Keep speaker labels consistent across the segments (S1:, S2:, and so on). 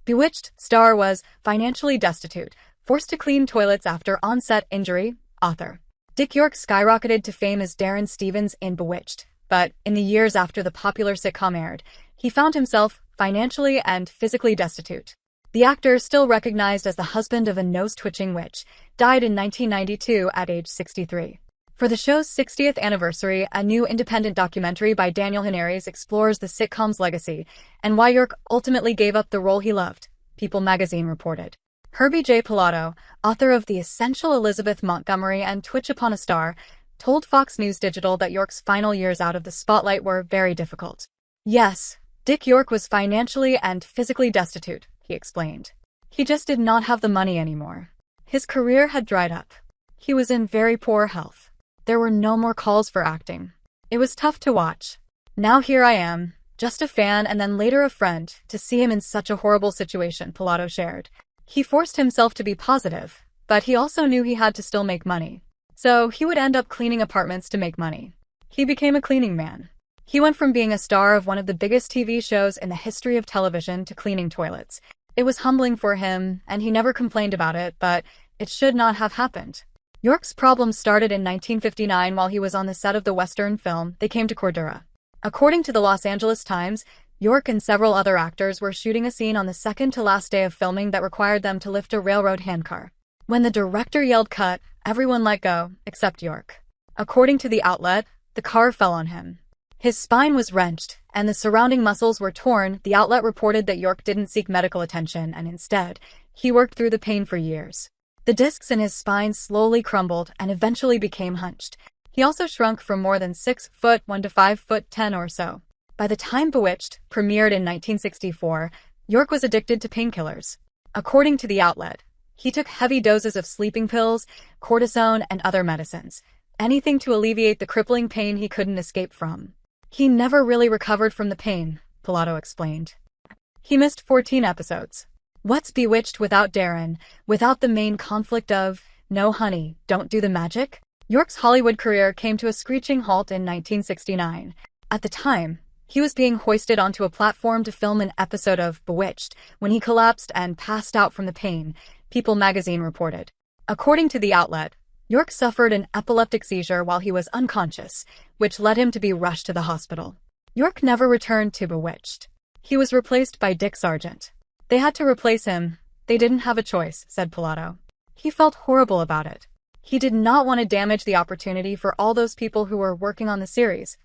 S1: Bewitched star was financially destitute, forced to clean toilets after on-set injury. Author Dick York skyrocketed to fame as Darren Stevens in Bewitched, but in the years after the popular sitcom aired, he found himself financially and physically destitute. The actor, still recognized as the husband of a nose-twitching witch, died in 1992 at age 63. For the show's 60th anniversary, a new independent documentary by Daniel Henares explores the sitcom's legacy and why York ultimately gave up the role he loved, People magazine reported. Herbie J. Pilato, author of The Essential Elizabeth Montgomery and Twitch Upon a Star, told Fox News Digital that York's final years out of the spotlight were very difficult. Yes, Dick York was financially and physically destitute, he explained. He just did not have the money anymore. His career had dried up. He was in very poor health. There were no more calls for acting. It was tough to watch. Now here I am, just a fan and then later a friend, to see him in such a horrible situation, Pilato shared. He forced himself to be positive, but he also knew he had to still make money. So he would end up cleaning apartments to make money. He became a cleaning man. He went from being a star of one of the biggest TV shows in the history of television to cleaning toilets. It was humbling for him, and he never complained about it, but it should not have happened. York's problems started in 1959 while he was on the set of the Western film They Came to Cordura. According to the Los Angeles Times, York and several other actors were shooting a scene on the second-to-last day of filming that required them to lift a railroad handcar. When the director yelled cut, everyone let go, except York. According to the outlet, the car fell on him. His spine was wrenched, and the surrounding muscles were torn. The outlet reported that York didn't seek medical attention, and instead, he worked through the pain for years. The discs in his spine slowly crumbled and eventually became hunched. He also shrunk from more than 6'1" to 5'10" or so. By the time Bewitched premiered in 1964, York was addicted to painkillers. According to the outlet, he took heavy doses of sleeping pills, cortisone, and other medicines, anything to alleviate the crippling pain he couldn't escape from. He never really recovered from the pain, Pilato explained. He missed 14 episodes. What's Bewitched without Darren, without the main conflict of, no honey, don't do the magic? York's Hollywood career came to a screeching halt in 1969. At the time, he was being hoisted onto a platform to film an episode of Bewitched when he collapsed and passed out from the pain, People magazine reported. According to the outlet, York suffered an epileptic seizure while he was unconscious, which led him to be rushed to the hospital. York never returned to Bewitched. He was replaced by Dick Sargent. They had to replace him. They didn't have a choice, said Pilato. He felt horrible about it. He did not want to damage the opportunity for all those people who were working on the series.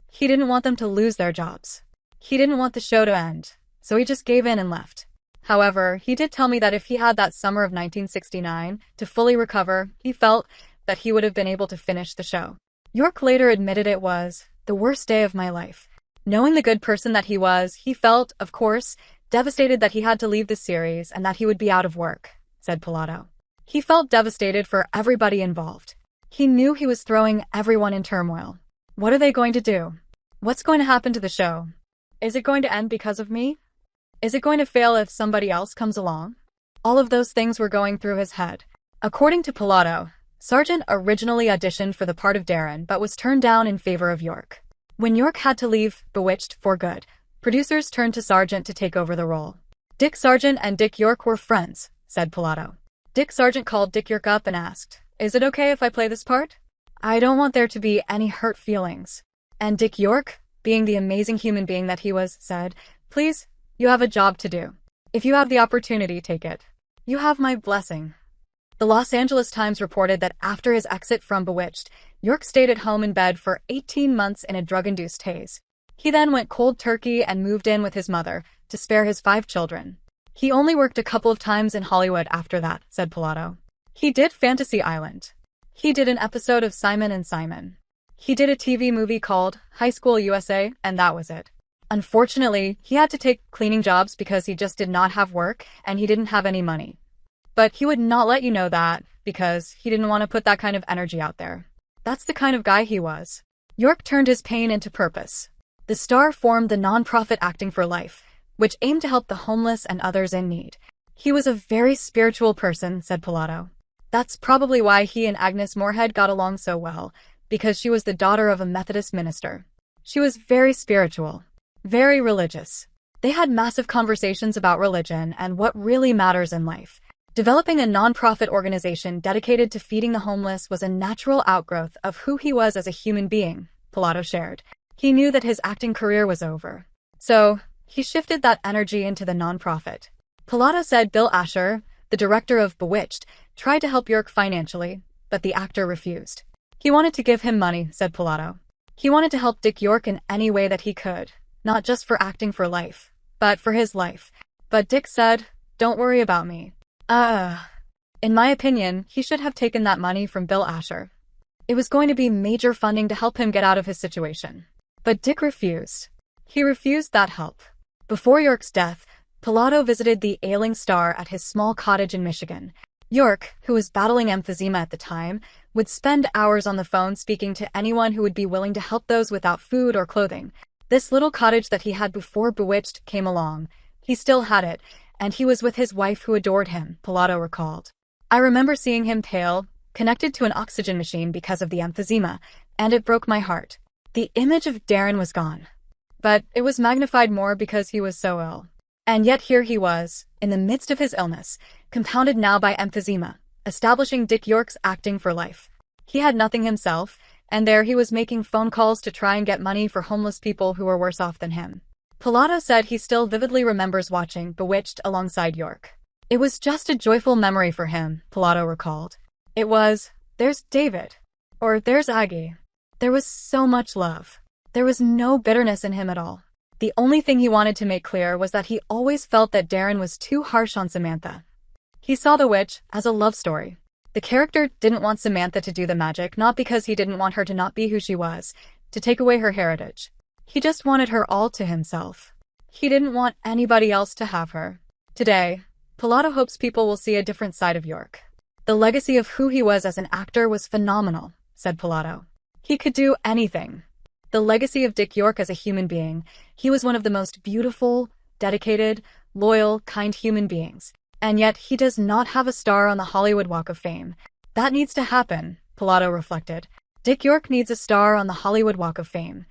S1: He didn't want them to lose their jobs. He didn't want the show to end, so he just gave in and left. However, he did tell me that if he had that summer of 1969 to fully recover, he felt that he would have been able to finish the show. York later admitted it was the worst day of my life. Knowing the good person that he was, he felt, of course, devastated that he had to leave the series and that he would be out of work, said Pilato. He felt devastated for everybody involved. He knew he was throwing everyone in turmoil. What are they going to do? What's going to happen to the show? Is it going to end because of me? Is it going to fail if somebody else comes along? All of those things were going through his head. According to Pilato, Sargent originally auditioned for the part of Darren but was turned down in favor of York. When York had to leave Bewitched for good, producers turned to Sargent to take over the role. Dick Sargent and Dick York were friends, said Pilato. Dick Sargent called Dick York up and asked, "Is it okay if I play this part? I don't want there to be any hurt feelings." And Dick York, being the amazing human being that he was, said, "Please, you have a job to do. If you have the opportunity, take it. You have my blessing." The Los Angeles Times reported that after his exit from Bewitched, York stayed at home in bed for 18 months in a drug-induced haze. He then went cold turkey and moved in with his mother to spare his 5 children. He only worked a couple of times in Hollywood after that, said Pilato. He did Fantasy Island. He did an episode of Simon and Simon. He did a TV movie called High School USA, and that was it. Unfortunately, he had to take cleaning jobs because he just did not have work and he didn't have any money. But he would not let you know that because he didn't want to put that kind of energy out there. That's the kind of guy he was. York turned his pain into purpose. The star formed the nonprofit Acting for Life, which aimed to help the homeless and others in need. He was a very spiritual person, said Pilato. That's probably why he and Agnes Moorehead got along so well, because she was the daughter of a Methodist minister. She was very spiritual, very religious. They had massive conversations about religion and what really matters in life. Developing a non-profit organization dedicated to feeding the homeless was a natural outgrowth of who he was as a human being, Pilato shared. He knew that his acting career was over. So, he shifted that energy into the non-profit. Pilato said Bill Asher, the director of Bewitched, tried to help York financially, but the actor refused. He wanted to give him money, said Pilato. He wanted to help Dick York in any way that he could, not just for acting for life, but for his life. But Dick said, "Don't worry about me." In my opinion, he should have taken that money from Bill Asher. It was going to be major funding to help him get out of his situation. But Dick refused. He refused that help. Before York's death, Pilato visited the ailing star at his small cottage in Michigan. York, who was battling emphysema at the time, would spend hours on the phone speaking to anyone who would be willing to help those without food or clothing. This little cottage that he had before Bewitched came along. He still had it, and he was with his wife who adored him, Pilato recalled. I remember seeing him pale, connected to an oxygen machine because of the emphysema, and it broke my heart. The image of Darren was gone. But it was magnified more because he was so ill. And yet here he was, in the midst of his illness, compounded now by emphysema, establishing Dick York's acting for life. He had nothing himself, and there he was making phone calls to try and get money for homeless people who were worse off than him. Pilato said he still vividly remembers watching Bewitched alongside York. It was just a joyful memory for him, Pilato recalled. It was, there's David. Or there's Aggie. There was so much love. There was no bitterness in him at all. The only thing he wanted to make clear was that he always felt that Darren was too harsh on Samantha. He saw The Witch as a love story. The character didn't want Samantha to do the magic, not because he didn't want her to not be who she was, to take away her heritage. He just wanted her all to himself. He didn't want anybody else to have her. Today, Pilato hopes people will see a different side of York. The legacy of who he was as an actor was phenomenal, said Pilato. He could do anything. The legacy of Dick York as a human being, he was one of the most beautiful, dedicated, loyal, kind human beings. And yet he does not have a star on the Hollywood Walk of Fame. That needs to happen, Pilato reflected. Dick York needs a star on the Hollywood Walk of Fame.